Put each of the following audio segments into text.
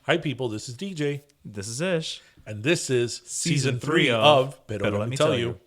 Hi, people. This is DJ. This is Ish. And this is season 3 of Pero Let Me Tell You.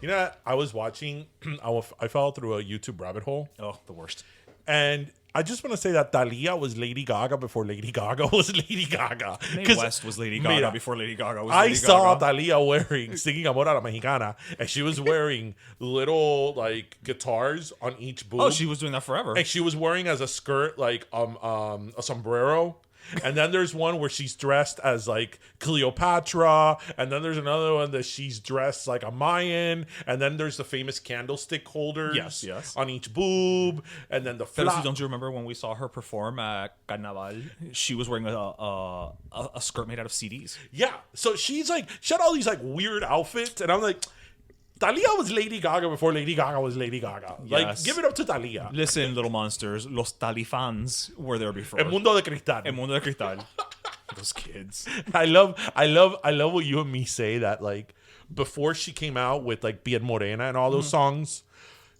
You know, I was watching, I fell through a YouTube rabbit hole. Oh, the worst. And I just want to say that Thalia was Lady Gaga before Lady Gaga was Lady Gaga. Mae West was Lady Gaga before Lady Gaga was Lady Gaga. I saw Thalia singing Amor a la Mexicana, and she was wearing little, like, guitars on each boob. Oh, she was doing that forever. And she was wearing as a skirt, like, a sombrero. And then there's one where she's dressed as like Cleopatra, and then there's another one that she's dressed like a Mayan, and then there's the famous candlestick holders yes. on each boob, and then the flap. Don't you remember when we saw her perform at Carnaval? She was wearing a skirt made out of CDs. Yeah, so she had all these like weird outfits, and I'm like, Thalia was Lady Gaga before Lady Gaga was Lady Gaga. Yes. Like, give it up to Thalia. Listen, little monsters, los Talifans were there before. El Mundo de Cristal. El Mundo de Cristal. Those kids. I love what you and me say, that like before she came out with like Piel Morena and all those songs,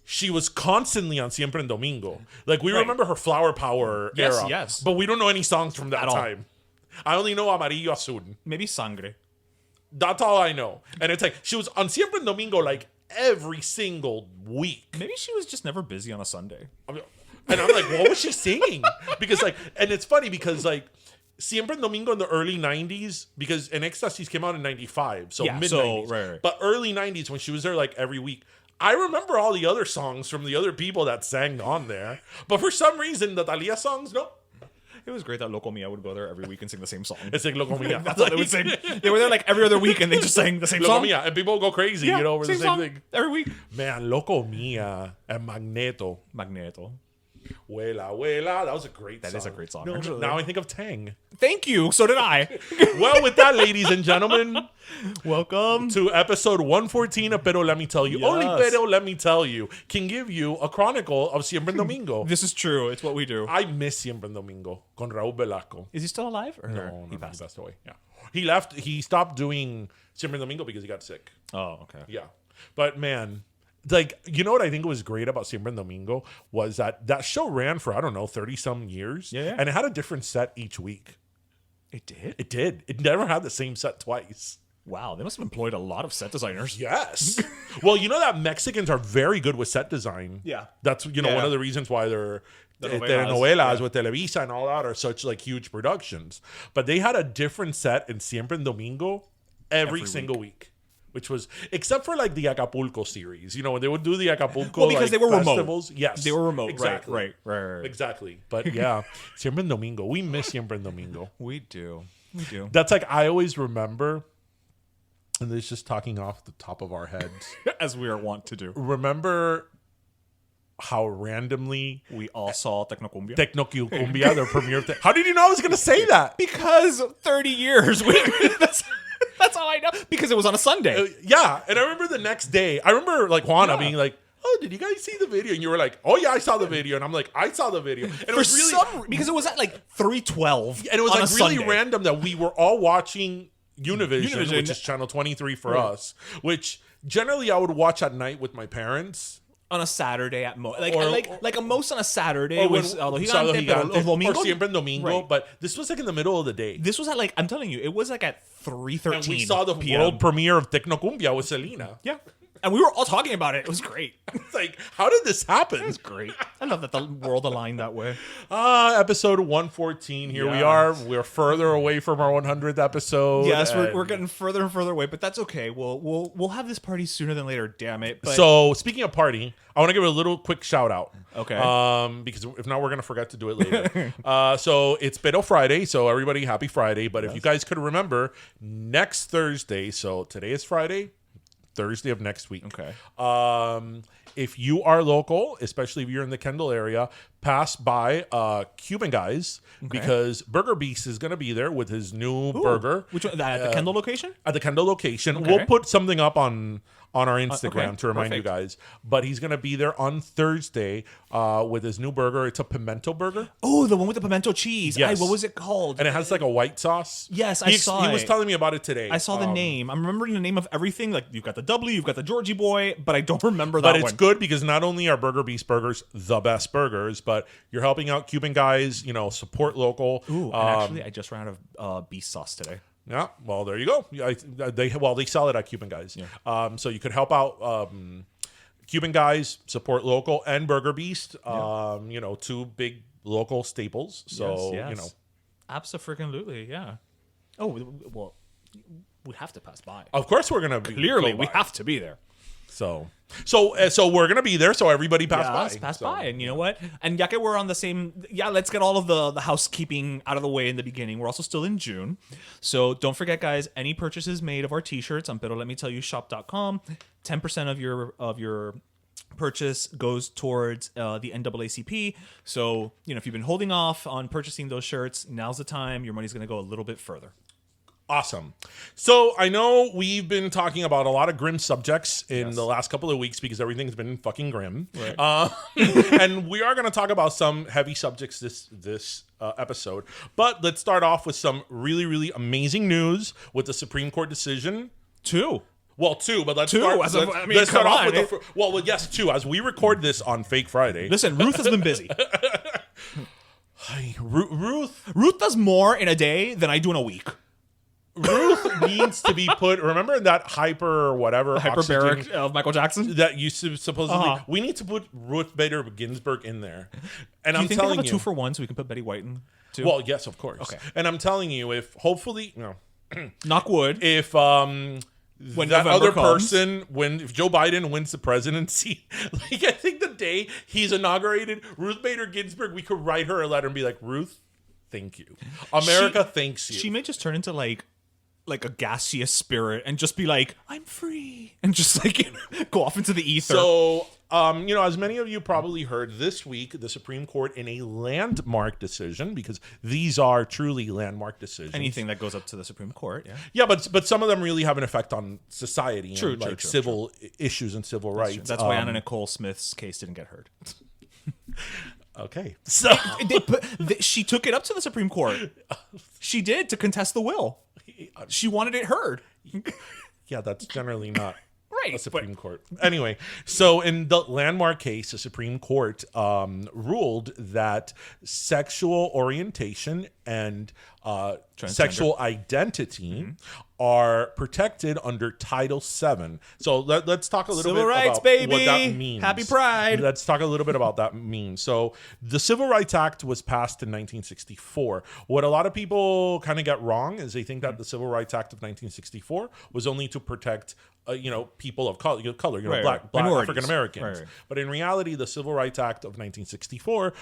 she was constantly on Siempre en Domingo. Like we remember her Flower Power era. Yes. But we don't know any songs from that time. I only know Amarillo Azul. Maybe Sangre. That's all I know. And it's like she was on Siempre en Domingo like every single week. Maybe she was just never busy on a Sunday. And I'm like, what was she singing? Because like, and it's funny because like Siempre en Domingo in the early 90s, because En Éxtasis came out in 95, so mid-90s. Right. But early 90s when she was there like every week, I remember all the other songs from the other people that sang on there. But for some reason, the Thalia songs, nope. It was great that Loco Mia would go there every week and sing the same song. It's like Loco Mia. That's what they would sing. They were there like every other week and they just sang the same Loco song. Mia. And people go crazy, over the same thing. Every week. Man, Loco Mia and Magneto. Huela, huela. That was a great song. That is a great song. No, now I think of Tang. Thank you. So did I. Well, with that, ladies and gentlemen, welcome to episode 114 of Pero Let Me Tell You. Yes. Only Pero Let Me Tell You can give you a chronicle of Siempre en Domingo. This is true. It's what we do. I miss Siempre en Domingo con Raúl Velasco. Is he still alive? Or no, he passed away. Yeah, he left. He stopped doing Siempre en Domingo because he got sick. Oh, okay. Yeah, but man. Like, you know what I think was great about Siempre en Domingo was that show ran for, I don't know, 30-some years. Yeah. And it had a different set each week. It did? It did. It never had the same set twice. Wow, they must have employed a lot of set designers. Yes. Well, you know that Mexicans are very good with set design. Yeah. That's, one of the reasons why they're telenovelas with Televisa and all that are such like huge productions. But they had a different set in Siempre en Domingo every single week. Which was, except for like the Acapulco series, when they would do the Acapulco because they were festivals. Remote. Yes. They were remote. Exactly. Right. Exactly. But yeah, Siempre en Domingo. We miss Siempre en Domingo. We do. That's like, I always remember, and this is just talking off the top of our heads. As we are wont to do. Remember how randomly we all saw Tecnocumbia, their premiere. How did you know I was going to say that? Because 30 years. That's how I know. Because it was on a Sunday. Yeah. And I remember the next day, I remember like Juana being like, oh, did you guys see the video? And you were like, oh yeah, I saw the video. And I'm like, I saw the video. And it was really because it was at like 3:12. And it was on like a really Sunday. random that we were all watching Univision, which is channel 23 for us, which generally I would watch at night with my parents. On a Saturday at most. Like a most on a Saturday was or Siempre en Domingo, but this was like in the middle of the day. This was at like, I'm telling you, it was like at 3:13. And we saw the PM. world premiere of Tecnocumbia with Selena. Yeah. And we were all talking about it. It was great. It's like, how did this happen? It was great. I love that the world aligned that way. Episode 114. Here we are. We're further away from our 100th episode. Yes, we're getting further and further away, but that's okay. We'll have this party sooner than later. Damn it! But so speaking of party, I want to give a little quick shout out. Okay. Because if not, we're gonna forget to do it later. So it's Pero Friday. So everybody, happy Friday! But if you guys could remember, next Thursday. So today is Friday. Thursday of next week. Okay. If you are local, especially if you're in the Kendall area, pass by Cuban Guys because Burger Beast is going to be there with his new burger. Which one? At the Kendall location? At the Kendall location. Okay. We'll put something up on on our Instagram to remind you perfect. guys. But he's going to be there on Thursday with his new burger. It's a pimento burger. Oh, the one with the pimento cheese. Yes. What was it called? And it has like a white sauce. Yes, He saw was it. telling me about it today. I saw the name. I'm remembering the name of everything. Like, you've got the W, you've got the Georgie boy, but I don't remember that But it's one. good because not only are Burger Beast burgers the best burgers, but you're helping out Cuban guys, support local. Ooh, and actually, I just ran out of beast sauce today. Yeah, well, there you go. They sell it at Cuban Guys. Yeah. So you could help out Cuban Guys, support local, and Burger Beast. Two big local staples. So yes. Absolutely, yeah. Oh, well, we have to pass by. of course we're gonna Clearly, go we by. have to be there. So we're gonna be there. So everybody pass by. Pass by. And you know what? And Yaka, we're on the same. Yeah, let's get all of the housekeeping out of the way in the beginning. We're also still in June. So don't forget, guys, any purchases made of our t-shirts on shop.com, 10% of your purchase goes towards the NAACP. So, if you've been holding off on purchasing those shirts, now's the time. Your money's going to go a little bit further. Awesome. So I know we've been talking about a lot of grim subjects in the last couple of weeks because everything's been fucking grim. Right. And we are going to talk about some heavy subjects this episode. But let's start off with some really, really amazing news with the Supreme Court decision. Two. Well, two, but let's Two, start, as of- let's, I mean, let's start come off on, with the yes, two. As we record this on Fake Friday. Listen, Ruth has been busy. Ruth does more in a day than I do in a week. Ruth needs to be put. Remember that Hyperbaric oxygen of Michael Jackson? that you supposedly. We need to put Ruth Bader Ginsburg in there. And Do you I'm think telling they have a you, 2-for-1 so we can put Betty White in too? well, yes, of course. Okay. And I'm telling you, if hopefully, Knock wood. if When that November other comes. person, if Joe Biden wins the presidency, like I think the day he's inaugurated, Ruth Bader Ginsburg, we could write her a letter and be like, Ruth, thank you. America thanks you. She may just turn into like a gaseous spirit and just be like, I'm free. And just go off into the ether. So, as many of you probably heard this week, the Supreme Court in a landmark decision, because these are truly landmark decisions. Anything that goes up to the Supreme Court, yeah. Yeah, but some of them really have an effect on society and True, civil issues and civil rights. That's why Anna Nicole Smith's case didn't get heard. Okay. So She took it up to the Supreme Court. She did, to contest the will. She wanted it heard. yeah, that's generally not Right, a Supreme Court. Anyway, so in the landmark case, the Supreme Court ruled that sexual orientation and sexual identity are protected under Title VII. So let's talk a little Civil bit rights, about baby. what that means. Happy Pride. Let's talk a little bit about that means. So the Civil Rights Act was passed in 1964. What a lot of people kind of get wrong is they think that the Civil Rights Act of 1964 was only to protect people of color, black African Americans. Right. But in reality, the Civil Rights Act of 1964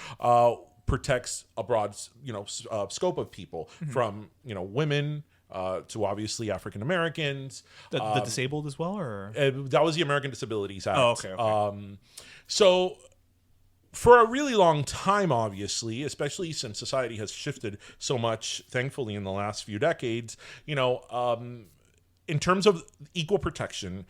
protects a broad, scope of people from, women to obviously African Americans. The disabled as well, or that was the American Disabilities Act. Oh, okay. So for a really long time, obviously, especially since society has shifted so much, thankfully, in the last few decades, in terms of equal protection,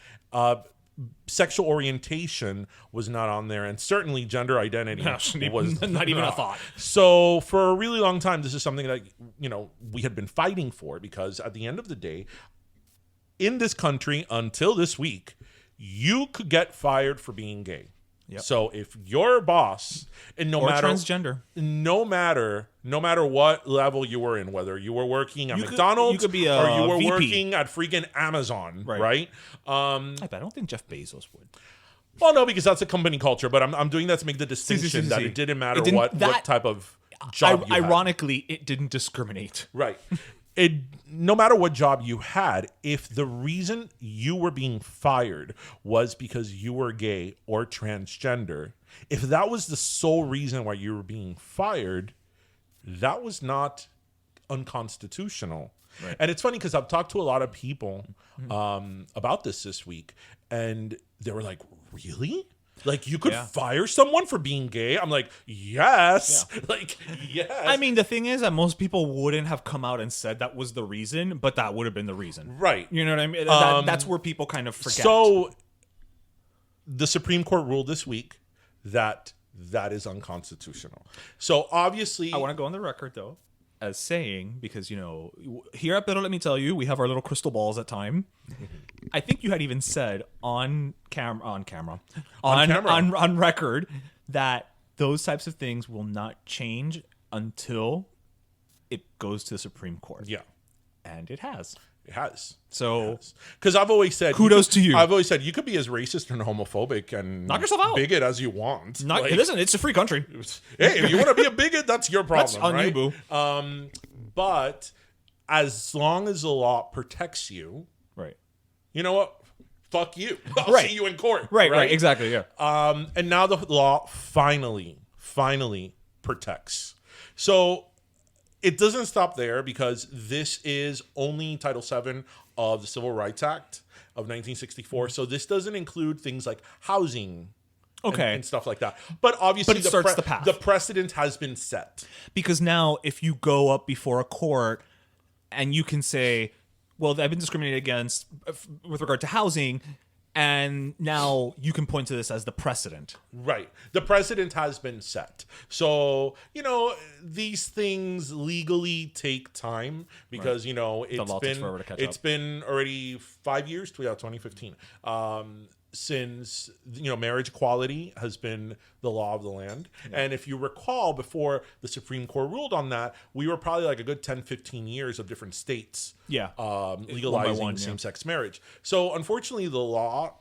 sexual orientation was not on there, and certainly gender identity was not even a thought. So for a really long time, this is something that we had been fighting for, because at the end of the day, in this country until this week, you could get fired for being gay. Yep. So if your boss, and no matter what level you were in, whether you were working at McDonald's you could be or you were VP. working at freaking Amazon, right? I don't think Jeff Bezos would. Well, no, because that's a company culture. But I'm doing that to make the distinction that it didn't matter what type of job you had. Ironically, it didn't discriminate. Right. No matter what job you had, if the reason you were being fired was because you were gay or transgender, if that was the sole reason why you were being fired, that was not unconstitutional. Right. And it's funny because I've talked to a lot of people about this week, and they were like, really? Like, you could fire someone for being gay? I'm like, yes. Yeah. Like, yes. I mean, the thing is that most people wouldn't have come out and said that was the reason, but that would have been the reason. Right. You know what I mean? That's where people kind of forget. So the Supreme Court ruled this week that is unconstitutional. So obviously, I want to go on the record though as saying, because here at Pero Let Me Tell You, we have our little crystal balls at time. I think you had even said on record that those types of things will not change until it goes to the Supreme Court. Yeah. And it has. It has. So, because I've always said, kudos to you. I've always said you could be as racist and homophobic and knock yourself out, bigot as you want. Listen, it's a free country. Hey, if you want to be a bigot, that's your problem. That's on right? you, boo. But as long as the law protects you, right? You know what? Fuck you. I'll see you in court. Right. Exactly. Yeah. And now the law finally protects. So. It doesn't stop there, because this is only Title VII of the Civil Rights Act of 1964. So this doesn't include things like housing and stuff like that. But obviously, it starts the path. The precedent has been set. Because now if you go up before a court and you can say, well, I've been discriminated against with regard to housing, and now you can point to this as the precedent. Right. The precedent has been set. So, these things legally take time because, it's been already 5 years, 2015, since, marriage equality has been the law of the land. Yeah. And if you recall, before the Supreme Court ruled on that, we were probably like a good 10, 15 years of different states legalizing same-sex marriage. So unfortunately, the law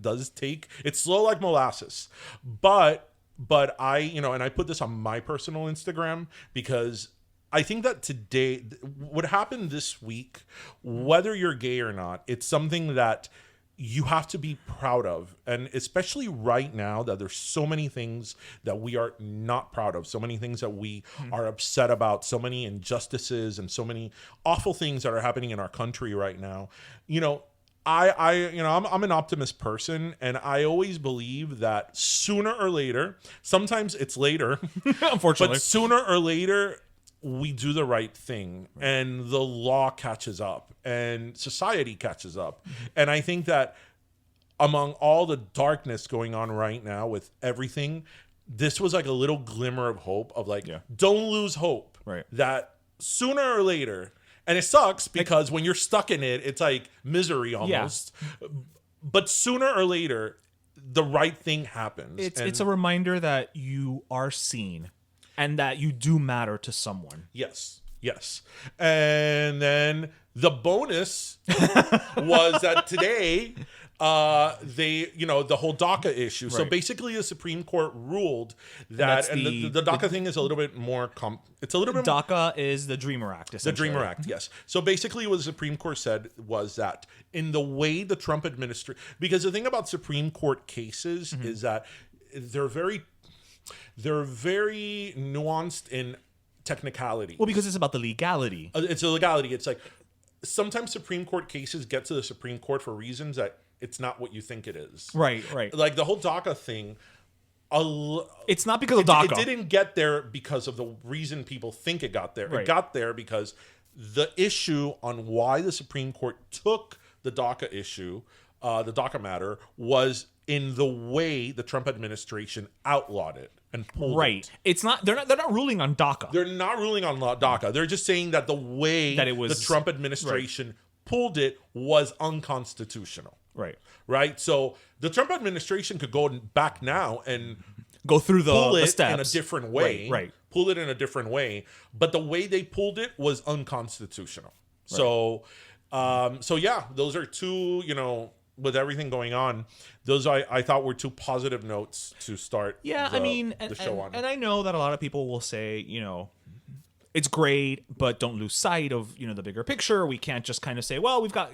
does take, it's slow like molasses. But I, and I put this on my personal Instagram because I think that today, what happened this week, whether you're gay or not, it's something that you have to be proud of. And especially right now that there's so many things that we are not proud of, so many things that we are upset about, so many injustices and so many awful things that are happening in our country right now. I'm an optimist person, and I always believe that sooner or later, sometimes it's later, unfortunately, but sooner or later, we do the right thing and the law catches up and society catches up. And I think that among all the darkness going on right now with everything, this was like a little glimmer of hope of don't lose hope. Right. That sooner or later, and it sucks because when you're stuck in it, it's like misery almost. Yeah. But sooner or later, the right thing happens. It's a reminder that you are seen. And that you do matter to someone. Yes. And then the bonus was that today, the whole DACA issue. Right. So basically, the Supreme Court ruled that, and the DACA thing is a little bit more. It's a little bit. DACA is the Dreamer Act. The Dreamer Act, yes. So basically, what the Supreme Court said was that in the way the Trump administration, because the thing about Supreme Court cases is that they're very nuanced in technicality. Well, because it's about the legality. It's a legality. It's like sometimes Supreme Court cases get to the Supreme Court for reasons that it's not what you think it is. Right. Like the whole DACA thing. It's not because of DACA. It didn't get there because of the reason people think it got there. Right. It got there because the issue on why the Supreme Court took the DACA issue, the DACA matter, was in the way the Trump administration outlawed it and pulled it. It's not. They're not ruling on DACA. They're not ruling on DACA. They're just saying that the way that it was, the Trump administration pulled it was unconstitutional. Right. So the Trump administration could go back now and go through the steps in a different way. Right. Pull it in a different way, but the way they pulled it was unconstitutional. Right. So yeah, those are two. With everything going on, those I thought were two positive notes to start. Yeah, the show on. And I know that a lot of people will say, it's great, but don't lose sight of the bigger picture. We can't just kind of say, well, we've got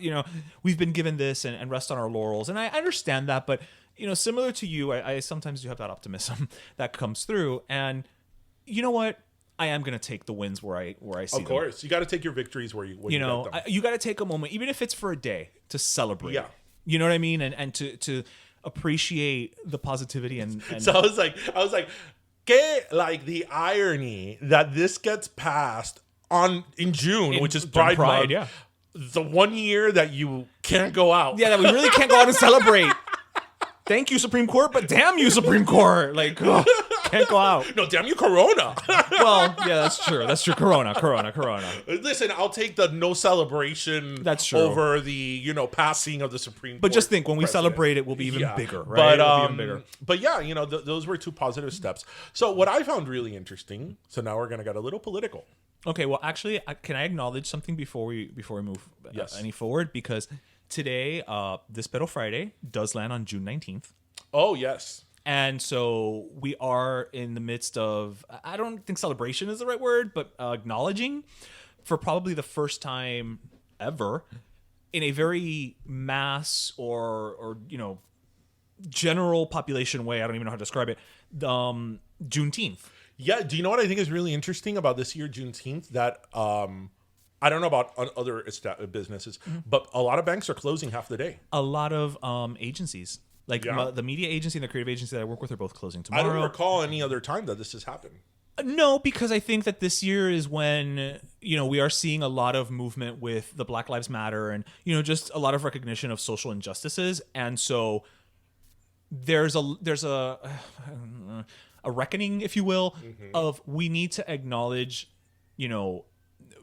we've been given this and rest on our laurels. And I understand that, but similar to you, I sometimes do have that optimism that comes through. And you know what? I am going to take the wins where I see them. Of course, you got to take your victories where you get them. You got to take a moment, even if it's for a day, to celebrate. Yeah. You know what I mean? And to appreciate the positivity and so I was like, like the irony that this gets passed in June, which is Pride Month. Yeah. The 1 year that you can't go out. Yeah, that we really can't go out and celebrate. Thank you, Supreme Court, but damn you, Supreme Court. Like, ugh, can't go out. No, damn you, Corona. Well, yeah, that's true. That's true. Corona. Listen, I'll take the no celebration. That's true. Over the passing of the Supreme Court. But just think, when we celebrate it, we'll be even bigger, right? It'll be even bigger. But yeah, those were two positive steps. So what I found really interesting. So now we're gonna get a little political. Okay, well, actually, can I acknowledge something before we move any forward? Because today, this Pedal Friday does land on June 19th. Oh, yes. And so we are in the midst of, I don't think celebration is the right word, but acknowledging for probably the first time ever in a very mass or general population way, I don't even know how to describe it, Juneteenth. Yeah, do you know what I think is really interesting about this year, Juneteenth? That I don't know about other businesses, but a lot of banks are closing half the day. A lot of agencies, like the media agency and the creative agency that I work with, are both closing tomorrow. I don't recall any other time that this has happened. No, because I think that this year is when, we are seeing a lot of movement with the Black Lives Matter and, just a lot of recognition of social injustices. And so there's a reckoning, if you will, of we need to acknowledge,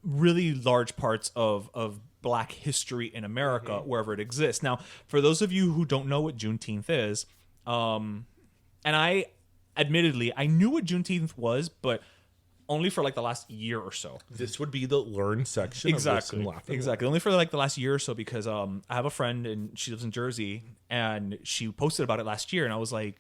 really large parts of Black history in America, wherever it exists. Now, for those of you who don't know what Juneteenth is, and I knew what Juneteenth was, but only for like the last year or so. This would be the learn section. Exactly. Only for like the last year or so, because I have a friend and she lives in Jersey and she posted about it last year, and I was like,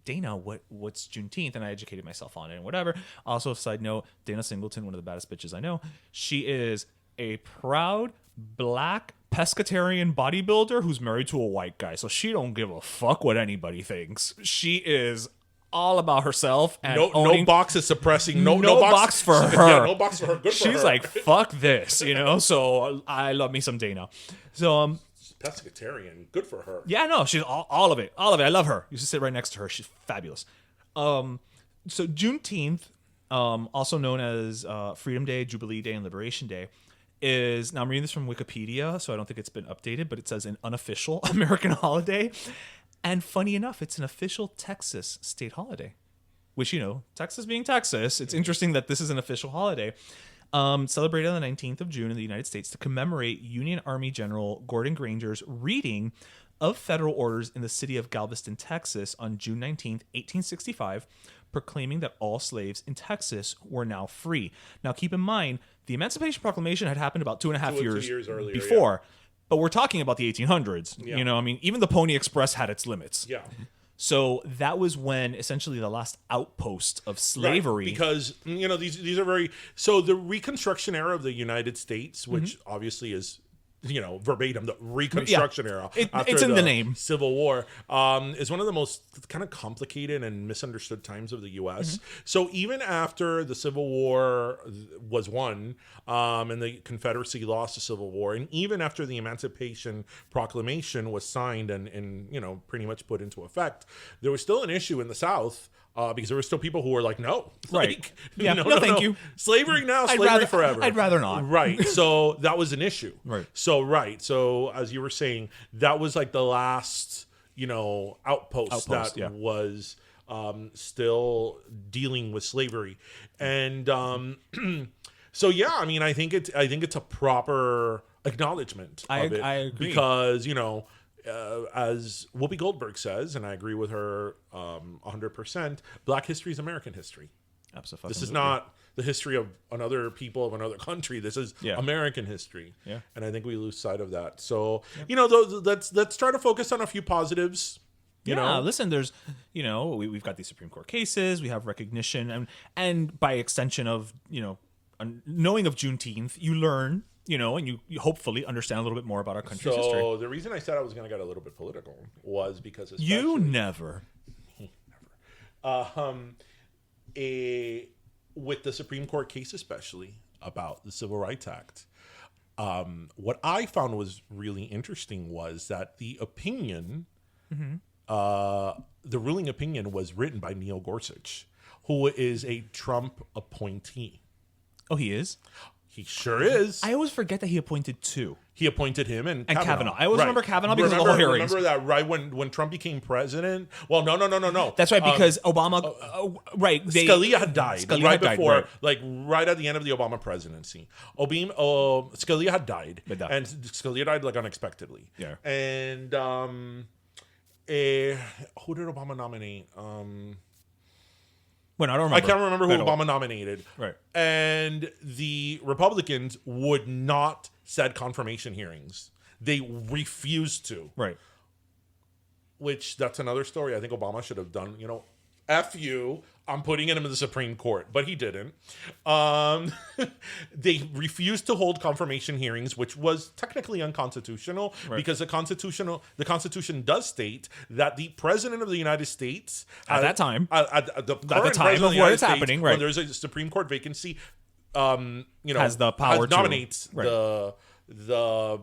Dana, what's Juneteenth? And I educated myself on it and whatever. Also, side note, Dana Singleton, one of the baddest bitches I know, she is a proud Black pescatarian bodybuilder who's married to a white guy, so she don't give a fuck what anybody thinks. She is all about herself and no box is suppressing no box for her. Yeah, no box for her. Good for her. She's like, fuck this, So I love me some Dana. So pescatarian, good for her. Yeah, no, she's all of it. All of it. I love her. You should sit right next to her. She's fabulous. So Juneteenth, also known as Freedom Day, Jubilee Day, and Liberation Day, is, now I'm reading this from Wikipedia, so I don't think it's been updated, but it says an unofficial American holiday. And funny enough, it's an official Texas state holiday, which, Texas being Texas, it's interesting that this is an official holiday. Celebrated on the 19th of June in the United States to commemorate Union Army General Gordon Granger's reading of federal orders in the city of Galveston, Texas on June 19th, 1865, proclaiming that all slaves in Texas were now free. Now, keep in mind, the Emancipation Proclamation had happened about 2.5 years earlier, before. Yeah. But we're talking about the 1800s. Yeah. Even the Pony Express had its limits. Yeah. So that was when essentially the last outpost of slavery. Right, because, these are very... So the Reconstruction era of the United States, which obviously is... verbatim, the Reconstruction era. It's in the name. Civil War is one of the most kind of complicated and misunderstood times of the U.S. So even after the Civil War was won and the Confederacy lost the Civil War, and even after the Emancipation Proclamation was signed and pretty much put into effect, there was still an issue in the South. Because there were still people who were like, no. Right. No, thank you. Slavery now, slavery forever. I'd rather not. Right. So that was an issue. Right. So as you were saying, that was like the last, outpost that was still dealing with slavery. And so, yeah, I think it's a proper acknowledgement of it. I agree. Because, as Whoopi Goldberg says, and I agree with her 100%, Black history is American history. Absolutely. This is not the history of another people of another country. This is American history. Yeah. And I think we lose sight of that. So, let's try to focus on a few positives. You know? Listen, there's, we've got these Supreme Court cases, we have recognition, and by extension of, knowing of Juneteenth, you learn, and you hopefully understand a little bit more about our country's history. So the reason I said I was going to get a little bit political was because you never. With the Supreme Court case, especially about the Civil Rights Act, what I found was really interesting was that the opinion, the ruling opinion, was written by Neil Gorsuch, who is a Trump appointee. Oh, he is? He sure is. I always forget that he appointed two. he appointed him and Kavanaugh. I always remember Kavanaugh because of the whole hearings. Remember that right when Trump became president? Well, no. That's right, because Obama, Scalia had died before, right at the end of the Obama presidency. Scalia had died, and Scalia died like unexpectedly. Yeah. And who did Obama nominate? Well, I don't remember. I can't remember who Obama nominated. Right. And the Republicans would not set confirmation hearings. They refused to. Right. Which, that's another story. I think Obama should have done, F you, I'm putting him in the Supreme Court. But he didn't. They refused to hold confirmation hearings, which was technically unconstitutional, because the Constitution does state that the President of the United States at that time, at the time of what is happening, when there's a Supreme Court vacancy, has the power to nominates the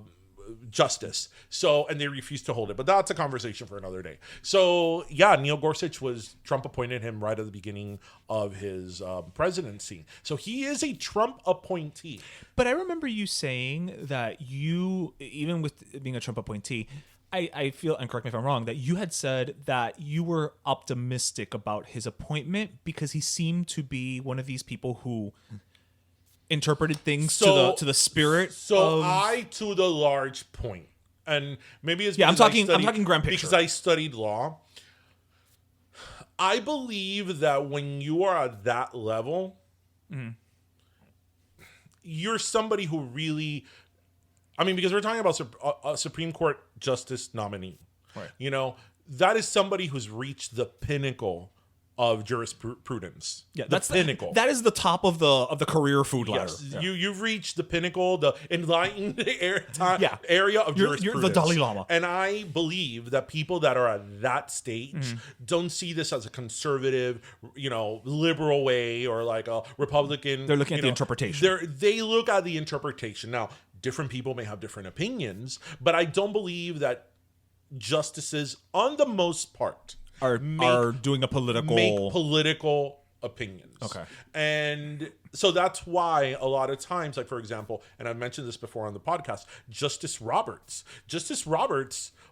justice. So, and they refused to hold it, but that's a conversation for another day. So yeah, Neil Gorsuch Trump appointed him right at the beginning of his presidency. So he is a Trump appointee. But I remember you saying that you, even with being a Trump appointee, I feel, and correct me if I'm wrong, that you had said that you were optimistic about his appointment because he seemed to be one of these people who interpreted things to the spirit. So to the large point, and maybe it's I'm talking grand picture because I studied law. I believe that when you are at that level, you're somebody who really, because we're talking about a Supreme Court justice nominee, right? That is somebody who's reached the pinnacle of jurisprudence. Yeah, that's the pinnacle. That is the top of the career food ladder. Yes, yeah. You've reached the pinnacle, the enlightened area of jurisprudence. You're the Dalai Lama. And I believe that people that are at that stage don't see this as a conservative, liberal way or like a Republican. They're looking at the interpretation. They look at the interpretation. Now, different people may have different opinions, but I don't believe that justices, on the most part, are doing a political opinions. Okay. And so that's why a lot of times, like for example, and I've mentioned this before on the podcast, Justice Roberts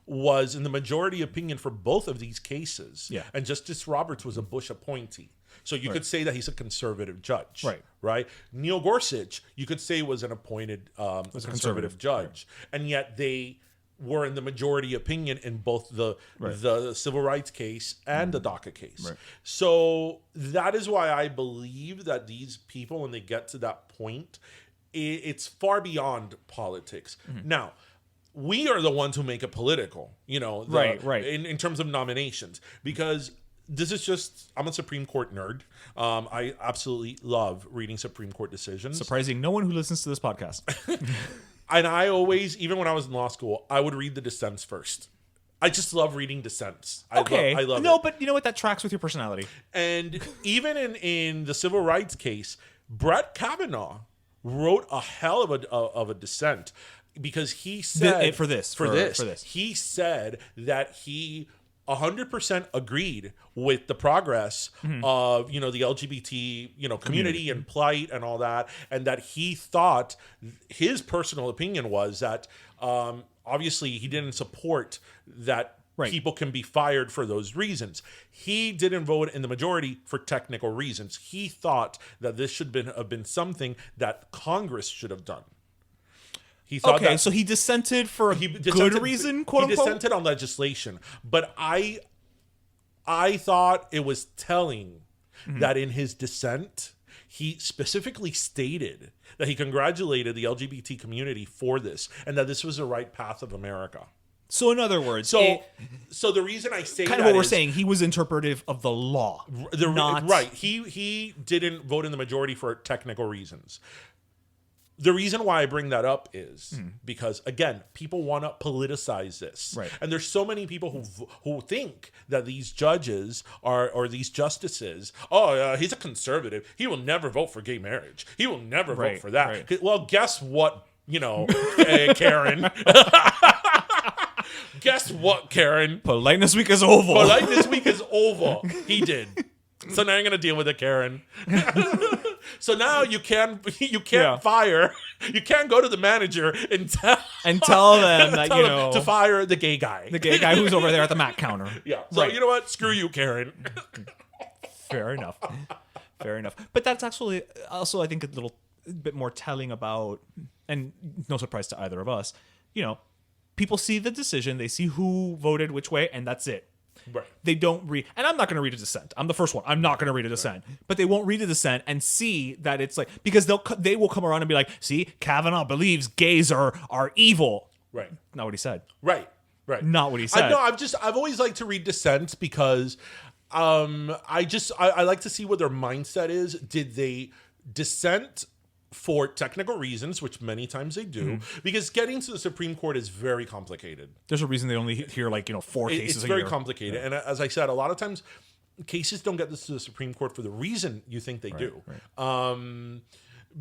was in the majority opinion for both of these cases. Yeah. And Justice Roberts was a Bush appointee. So you could say that he's a conservative judge. Right. Neil Gorsuch, you could say was an appointed conservative judge. Right. And yet they were in the majority opinion in both the civil rights case and the DACA case. Right. So that is why I believe that these people, when they get to that point, it's far beyond politics. Now, we are the ones who make it political, in terms of nominations, because this is just, I'm a Supreme Court nerd. I absolutely love reading Supreme Court decisions. Surprising no one who listens to this podcast. And I always, even when I was in law school, I would read the dissents first. I just love reading dissents. I love it. No, but you know what? That tracks with your personality. And even in the civil rights case, Brett Kavanaugh wrote a hell of a dissent because he said for this he said that he 100% agreed with the progress of the LGBT community and plight and all that, and that he thought, his personal opinion was that obviously he didn't support that people can be fired for those reasons. He didn't vote in the majority for technical reasons. He thought that this should have been something that Congress should have done. He thought so he dissented for a good reason, quote unquote? He dissented on legislation. But I thought it was telling that in his dissent, he specifically stated that he congratulated the LGBT community for this and that this was the right path of America. So in other words, so the reason I say kind of what we're saying, he was interpretive of the law. Right. He didn't vote in the majority for technical reasons. The reason why I bring that up is because, again, people want to politicize this. Right. And there's so many people who think that these judges or these justices, he's a conservative. He will never vote for gay marriage. He will never vote for that. Right. Well, guess what, Karen? Guess what, Karen? Politeness week is over. Politeness week is over. He did. So now you're gonna deal with it, Karen. So now you can't fire. You can't go to the manager and tell them that to fire the gay guy. The gay guy who's over there at the Mac counter. Yeah. So you know what? Screw you, Karen. Fair enough. Fair enough. But that's actually also, I think, a little bit more telling about, and no surprise to either of us, people see the decision, they see who voted which way, and that's it. Right. They don't read, and I'm not going to read a dissent. I'm the first one. I'm not going to read a dissent. Right. But they won't read a dissent and see that it's like, because they will come around and be like, see, Kavanaugh believes gays are evil. Right. Not what he said. Right. Not what he said. I've always liked to read dissents because I like to see what their mindset is. Did they dissent for technical reasons, which many times they do, because getting to the Supreme Court is very complicated. There's a reason they only hear 4 cases a year. It's very complicated. Yeah. And as I said, a lot of times cases don't get this to the Supreme Court for the reason you think they do. Right.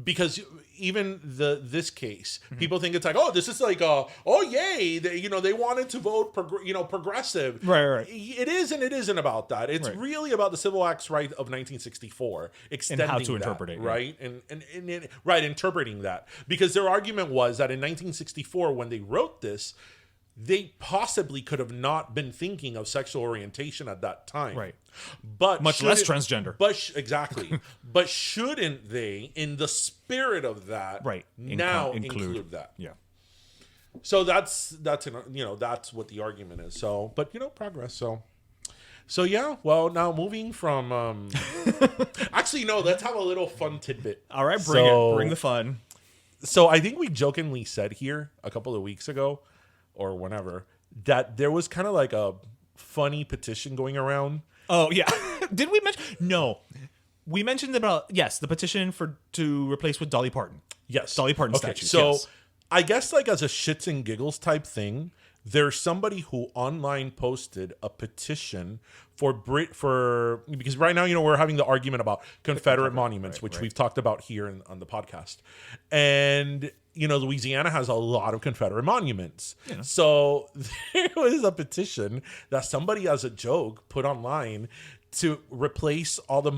Because even this case, people think it's like, oh, this is like, yay, they wanted to vote, progressive. Right. It is and it isn't about that. It's really about the Civil Acts right of 1964, extending and how to interpret it, right? And interpreting that, because their argument was that in 1964, when they wrote this, they possibly could have not been thinking of sexual orientation at that time. Right. But much less transgender. Exactly. But shouldn't they, in the spirit of that, now include that? Yeah. So that's that's what the argument is. So, but progress. So yeah. Well, now moving from actually no, let's have a little fun tidbit. All right, bring the fun. So I think we jokingly said here a couple of weeks ago, or whenever, that there was kind of like a funny petition going around. Oh, yeah. Did we mention? No. We mentioned about, the petition to replace with Dolly Parton. Yes. Dolly Parton statues. So yes. I guess like as a shits and giggles type thing, there's somebody who online posted a petition because right now, we're having the argument about Confederate monuments, which we've talked about here on the podcast. And Louisiana has a lot of Confederate monuments. Yeah. So there was a petition that somebody, as a joke, put online to replace all the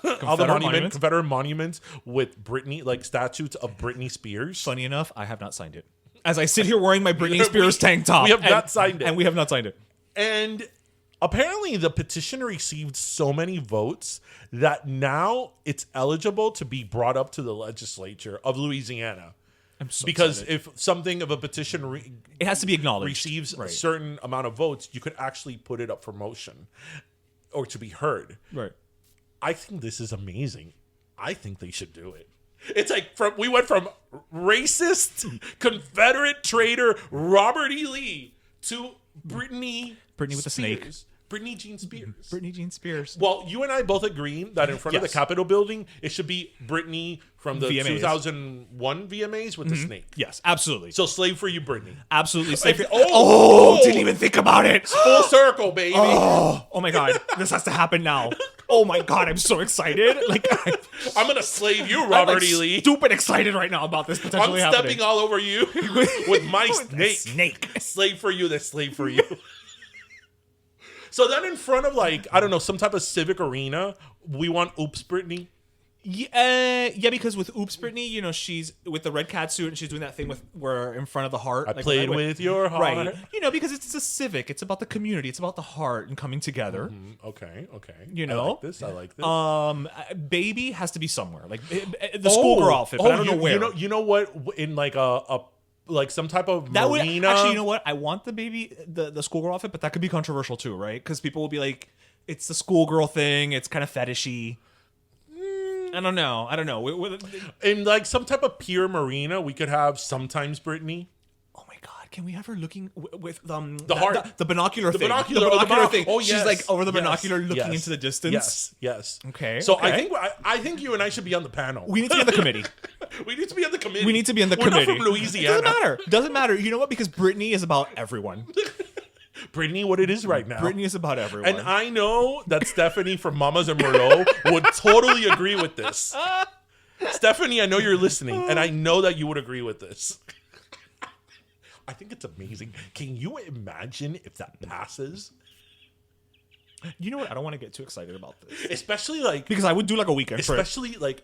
Confederate monuments with Britney, like statues of Britney Spears. Funny enough, I have not signed it. As I sit here wearing my Britney Spears tank top. We have not signed it. And we have not signed it. And apparently the petition received so many votes that now it's eligible to be brought up to the legislature of Louisiana. I'm so because excited. If something of a petition it has to be acknowledged, receives a certain amount of votes, you could actually put it up for motion or to be heard. Right. I think this is amazing. I think they should do it. It's like we went from racist Confederate traitor Robert E. Lee to Britney with the snake. Britney Jean Spears. Britney Jean Spears. Well, you and I both agree that in front of the Capitol building, it should be Britney from the VMAs. 2001 VMAs with the snake. Yes, absolutely. So slave for you, Britney. Absolutely slave for you. Didn't even think about it. Full circle, baby. Oh my God. This has to happen now. Oh my God, I'm so excited. I'm going to slave you, Robert E. Lee. Stupid excited right now about this potentially happening. I'm stepping all over you with my snake. Slave for you, that's slave for you. So then in front of some type of civic arena, we want Oops Britney. Yeah, because with Oops Britney, she's with the red cat suit and she's doing that thing with where in front of the heart. I played with your heart. Right. Because it's a civic. It's about the community. It's about the heart and coming together. Mm-hmm. Okay. I like this. Baby has to be somewhere. Like the schoolgirl outfit, but I don't know where. You know what? In like some type of marina. Actually, you know what? I want the baby, the schoolgirl outfit, but that could be controversial too, right? Because people will be like, it's the schoolgirl thing. It's kind of fetishy. I don't know. In like some type of pier marina, we could have sometimes Britney. Oh my God. Can we have her looking with the heart, the binocular thing, the binocular thing? Oh, yes. She's like over the binocular looking into the distance. Yes. Okay. So I think you and I should be on the panel. We need to be on the committee. We need to be on the committee. We're not from Louisiana. Doesn't matter. You know what? Because Britney is about everyone. Britney, what it is right now. Britney is about everyone. And I know that Stephanie from Mamas and Merlot would totally agree with this. Stephanie, I know you're listening, and I know that you would agree with this. I think it's amazing. Can you imagine if that passes? You know what? I don't want to get too excited about this. Especially like Because I would do like a weekend trip. especially like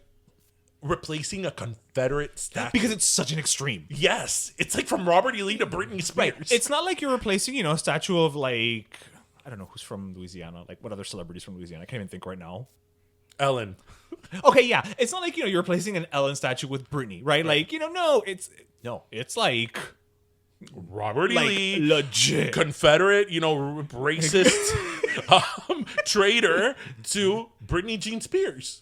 replacing a Confederate statue. Because it's such an extreme. Yes, it's like from Robert E. Lee to Britney Spears. Right. It's not like you're replacing, a statue of like, I don't know who's from Louisiana. Like what other celebrities from Louisiana? I can't even think right now. Ellen. Okay, yeah. It's not like, you're replacing an Ellen statue with Britney, right? Like, no, it's like Robert E. like Lee, legit Confederate, racist traitor to Britney Jean Spears.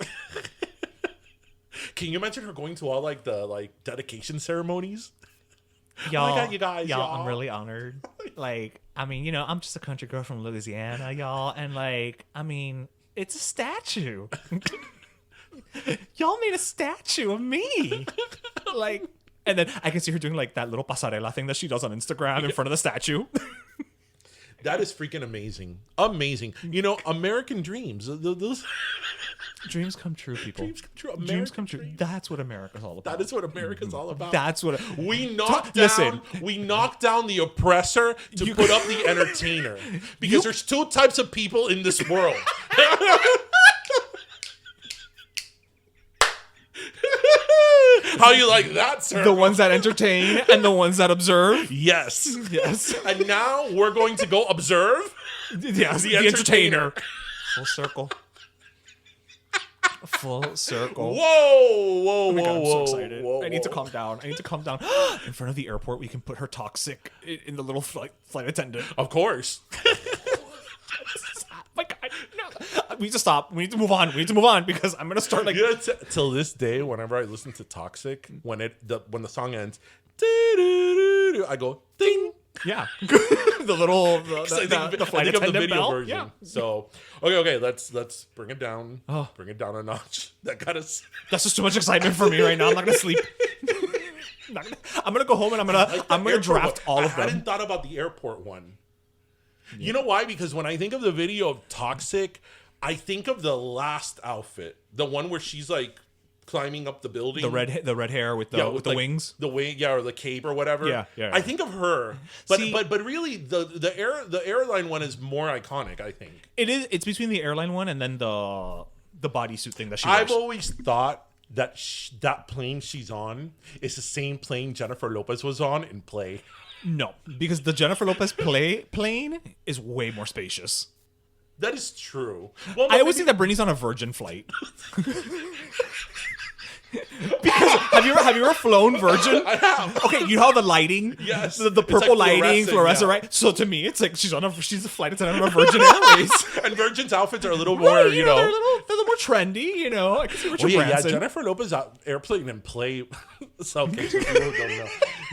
Can you imagine her going to all like the dedication ceremonies? Y'all, Oh my God, you guys, y'all. I'm really honored. Like, I mean, I'm just a country girl from Louisiana, y'all, and like, I mean, it's a statue. Y'all made a statue of me. Like, and then I can see her doing like that little pasarela thing that she does on Instagram in front of the statue. That is freaking amazing. Amazing. American dreams. Those Dreams come true, people. dreams come true. Dreams come true. That's what America's all about. That is what America's all about. That's what We knock down the oppressor to put up the entertainer. Because there's two types of people in this world. How you like that, sir? the ones that entertain and the ones that observe. Yes. Yes. And now we're going to go observe Yes. The entertainer. Full circle. Full circle. Whoa, Oh my God, I'm so whoa. excited. Whoa, I need to whoa. calm down. In front of the airport, we can put her toxic in the little flight attendant. Of course. My God, no. We need to stop. We need to move on. We need to move on because I'm gonna start like. Till this day, whenever I listen to Toxic, when the song ends, I go ding. Yeah, the little the flight I think of the attendant video bell. version. Yeah. So okay, let's bring it down. Oh. Bring it down a notch. That got us. That's just too much excitement for me right now. I'm not gonna sleep. I'm gonna go home and I'm gonna draft all of I them. hadn't thought about the airport one. Yeah. You know why? Because when I think of the video of Toxic, I think of the last outfit, the one where she's like climbing up the building, The red hair with the like, wings, the wing, or the cape or whatever. Yeah. I think of her, but See, but really the airline one is more iconic. I think it is. It's between the airline one and then the bodysuit thing that she wears. I've always thought that that plane she's on is the same plane Jennifer Lopez was on in Play. No, because the Jennifer Lopez plane is way more spacious. That is true. Well, I always think that Britney's on a Virgin flight. Because have you ever flown Virgin? I have. Okay, you know how the lighting, Yes. the It's purple like lighting, fluorescent, yeah. right? So to me, it's like she's a flight attendant on a Virgin Airways. And Virgin's outfits are a little more, They're a little more trendy, I can see Richard Branson. Jennifer Lopez airplane and Play. So, okay, so people who don't know.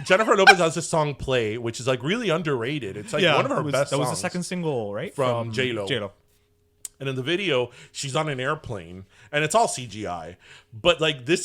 Jennifer Lopez has this song Play, which is like really underrated. It's like one of her best songs. That was the second single, right? From J-Lo. J-Lo. And in the video, she's on an airplane, and it's all CGI. But like this